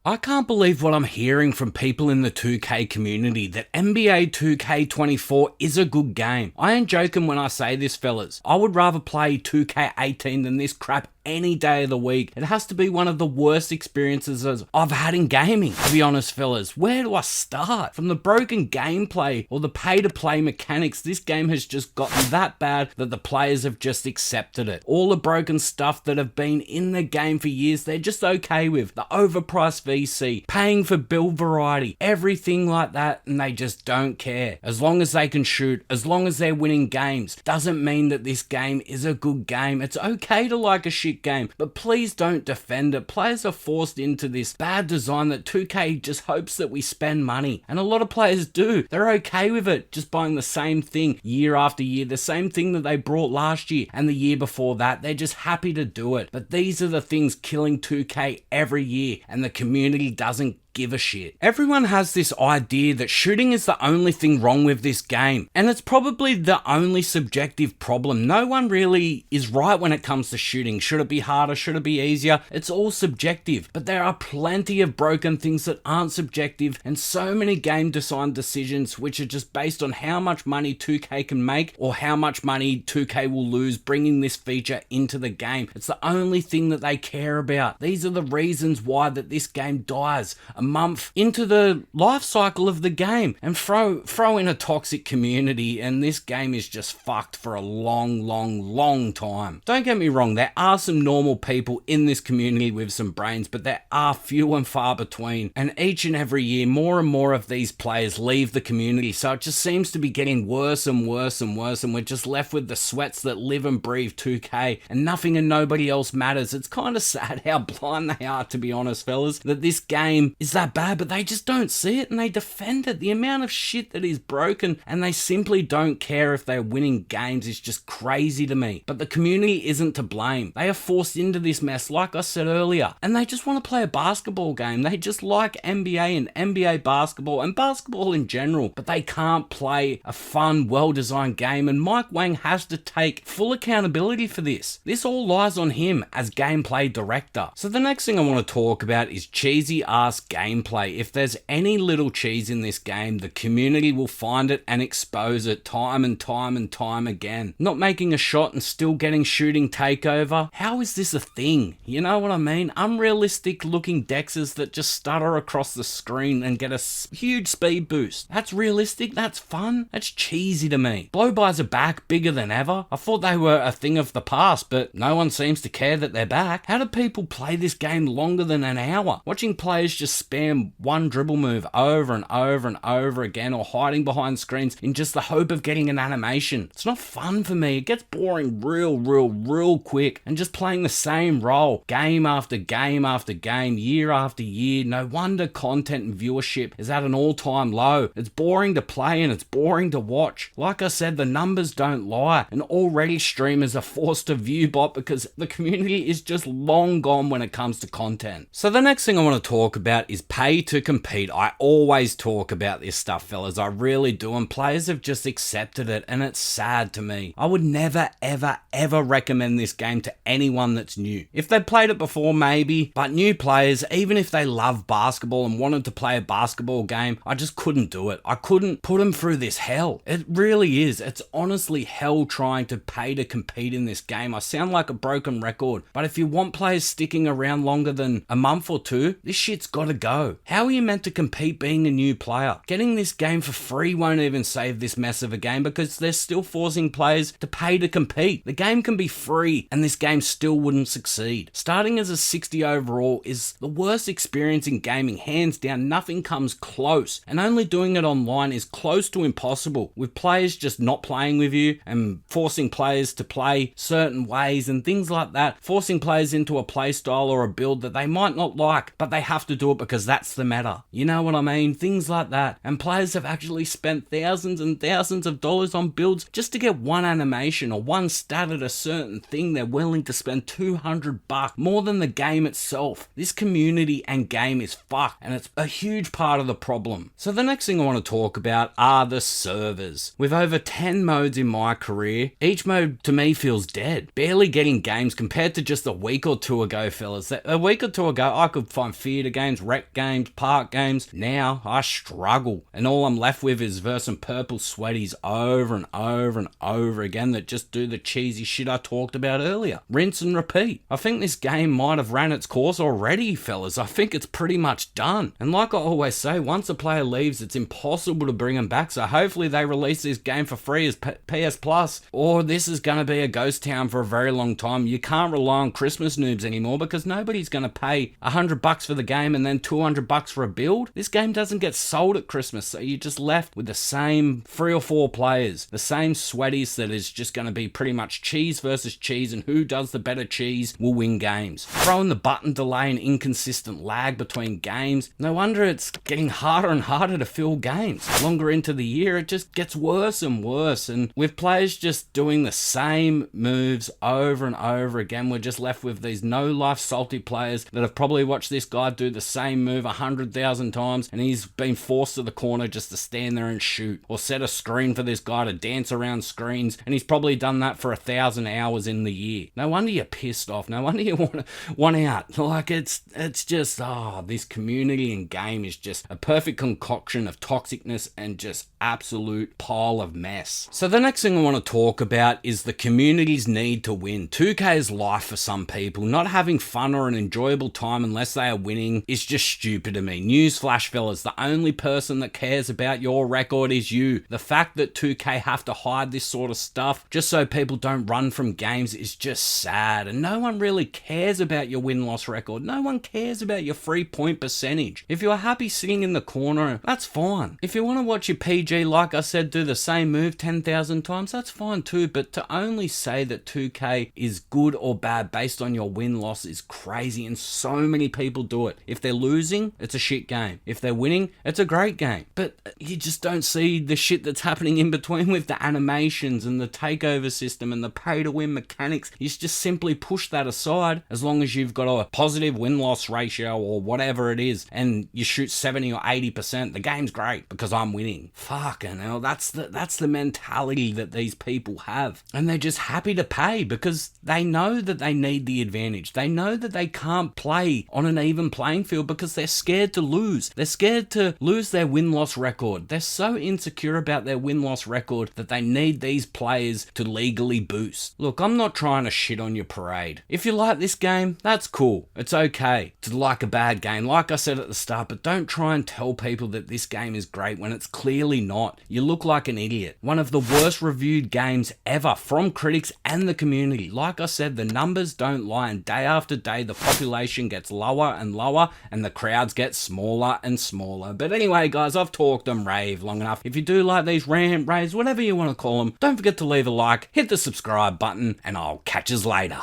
I can't believe what I'm hearing from people in the 2K community that NBA 2K24 is a good game. I ain't joking when I say this, fellas. I would rather play 2K18 than this crap any day of the week. It has to be one of the worst experiences I've had in gaming, to be honest, fellas. Where do I start? From the broken gameplay or the pay-to-play mechanics, this game has just gotten that bad that the players have just accepted it. All the broken stuff that have been in the game for years, they're just okay with. The overpriced VC, paying for build variety, everything like that, and they just don't care. As long as they can shoot, as long as they're winning games, doesn't mean that this game is a good game. It's okay to like a shit game, but please don't defend it. Players are forced into this bad design that 2K just hopes that we spend money, and a lot of players do. They're okay with it, just buying the same thing year after year, the same thing that they brought last year and the year before that. They're just happy to do it. But these are the things killing 2K every year, and the community doesn't give a shit. Everyone has this idea that shooting is the only thing wrong with this game, and it's probably the only subjective problem. No one really is right when it comes to shooting. Should it be harder? Should it be easier? It's all subjective, but there are plenty of broken things that aren't subjective, and so many game design decisions which are just based on how much money 2K can make or how much money 2K will lose bringing this feature into the game. It's the only thing that they care about. These are the reasons why that this game dies a month into the life cycle of the game, and throw in a toxic community and this game is just fucked for a long time. Don't get me wrong, there are some normal people in this community with some brains, but there are few and far between, and each and every year more and more of these players leave the community, so it just seems to be getting worse and worse and worse, and we're just left with the sweats that live and breathe 2K, and nothing and nobody else matters. It's kind of sad how blind they are, to be honest, fellas, that this game is that bad, but they just don't see it and they defend it. The amount of shit that is broken and they simply don't care if they're winning games is just crazy to me. But the community isn't to blame. They are forced into this mess, like I said earlier, and they just want to play a basketball game. They just like NBA and NBA basketball and basketball in general, but they can't play a fun, well-designed game, and Mike Wang has to take full accountability for this. This all lies on him as gameplay director. So the next thing I want to talk about is cheesy ass gameplay. If there's any little cheese in this game, the community will find it and expose it time and time again. Not making a shot and still getting shooting takeover. How is this a thing? You know what I mean? Unrealistic looking dexes that just stutter across the screen and get a huge speed boost. That's realistic? That's fun? That's cheesy to me. Blow-bys are back bigger than ever. I thought they were a thing of the past, but no one seems to care that they're back. How do people play this game longer than an hour? Watching players just spam one dribble move over and over and over again, or hiding behind screens in just the hope of getting an animation. It's not fun for me. It gets boring real quick, and just playing the same role game after game after game, year after year. No wonder content and viewership is at an all-time low. It's boring to play and it's boring to watch. Like I said, the numbers don't lie, and already streamers are forced to view bot because the community is just long gone when it comes to content. So the next thing I want to talk about is pay to compete. I always talk about this stuff, fellas. I really do, and players have just accepted it, and it's sad to me. I would never ever recommend this game to anyone that's new. If they played it before, maybe, but new players, even if they love basketball and wanted to play a basketball game, I just couldn't do it. I couldn't put them through this hell. It really is. It's honestly hell trying to pay to compete in this game. I sound like a broken record, but if you want players sticking around longer than a month or two, this shit's gotta go. How are you meant to compete being a new player? Getting this game for free won't even save this mess of a game because they're still forcing players to pay to compete. The game can be free and this game still wouldn't succeed. Starting as a 60 overall is the worst experience in gaming, hands down. Nothing comes close, and only doing it online is close to impossible, with players just not playing with you and forcing players to play certain ways and things like that, forcing players into a play style or a build that they might not like, but they have to do it because that's the meta. You know what I mean? Things like that. And players have actually spent thousands and thousands of dollars on builds just to get one animation or one stat at a certain thing. They're willing to spend $200 more than the game itself. This community and game is fucked, and it's a huge part of the problem. So the next thing I want to talk about are the servers. With over 10 modes in my career, each mode to me feels dead. Barely getting games compared to just a week or two ago, fellas. A week or two ago, I could find theater games, rec rec games, park games. Now I struggle, and all I'm left with is versus some purple sweaties over and over and over again that just do the cheesy shit I talked about earlier. Rinse and repeat. I think this game might have ran its course already, fellas. I think it's pretty much done. And like I always say, once a player leaves, it's impossible to bring them back, so hopefully they release this game for free as PS Plus, or this is going to be a ghost town for a very long time. You can't rely on Christmas noobs anymore because nobody's going to pay $100 for the game and then $200 for a build. This game doesn't get sold at Christmas, so you're just left with the same 3 or 4 players, the same sweaties that is just going to be pretty much cheese versus cheese, and who does the better cheese will win games. Throwing the button delay and inconsistent lag between games, no wonder it's getting harder and harder to fill games. Longer into the year, it just gets worse and worse, and with players just doing the same moves over and over again, we're just left with these no-life salty players that have probably watched this guy do the same move 100,000 times, and he's been forced to the corner just to stand there and shoot, or set a screen for this guy to dance around screens, and he's probably done that for 1,000 hours in the year. No wonder you're pissed off. No wonder you want out. Like, it's just, this community and game is just a perfect concoction of toxicness and just absolute pile of mess. So the next thing I want to talk about is the community's need to win. 2K is life for some people. Not having fun or an enjoyable time unless they are winning is just stupid to me. Newsflash, fellas, the only person that cares about your record is you. The fact that 2K have to hide this sort of stuff just so people don't run from games is just sad, and no one really cares about your win-loss record. No one cares about your free point percentage. If you're happy sitting in the corner, that's fine. If you want to watch your PG, like I said, do the same move 10,000 times, that's fine too, but to only say that 2K is good or bad based on your win-loss is crazy, and so many people do it. If they're losing, it's a shit game. If they're winning, it's a great game. But you just don't see the shit that's happening in between with the animations and the takeover system and the pay-to-win mechanics. You just simply push that aside as long as you've got a positive win-loss ratio or whatever it is, and you shoot 70 or 80%. The game's great because I'm winning. Fucking hell, that's the mentality that these people have, and they're just happy to pay because they know that they need the advantage. They know that they can't play on an even playing field because they're scared to lose. They're scared to lose their win-loss record. They're so insecure about their win-loss record that they need these players to legally boost. Look, I'm not trying to shit on your parade. If you like this game, that's cool. It's okay to like a bad game, like I said at the start, but don't try and tell people that this game is great when it's clearly not. You look like an idiot. One of the worst reviewed games ever from critics and the community. Like I said, the numbers don't lie, and day after day the population gets lower and lower and the crowds get smaller and smaller. But anyway, guys, I've talked and raved long enough. If you do like these rant, raves, whatever you want to call them, don't forget to leave a like, hit the subscribe button, and I'll catch us later.